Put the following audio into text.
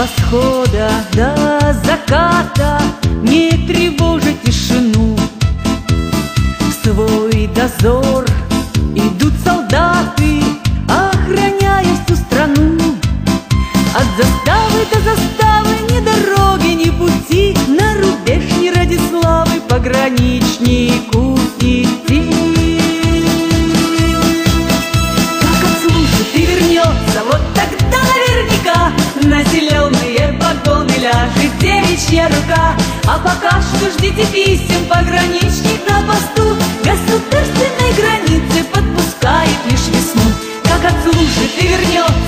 восхода до заката не тревожа тишину. В свой дозор идут солдаты, охраняя всю страну. От заставы до заставы ни дороги, ни пути, на рубеж не ради славы пограничнику идти. Как отслужит и вернется, вот тогда наверняка на зеленые погоны ляжет девичья рука. А пока что ждите писем, пограничник на посту государственной границы подпускает лишь весну. Как отслужит и вернется,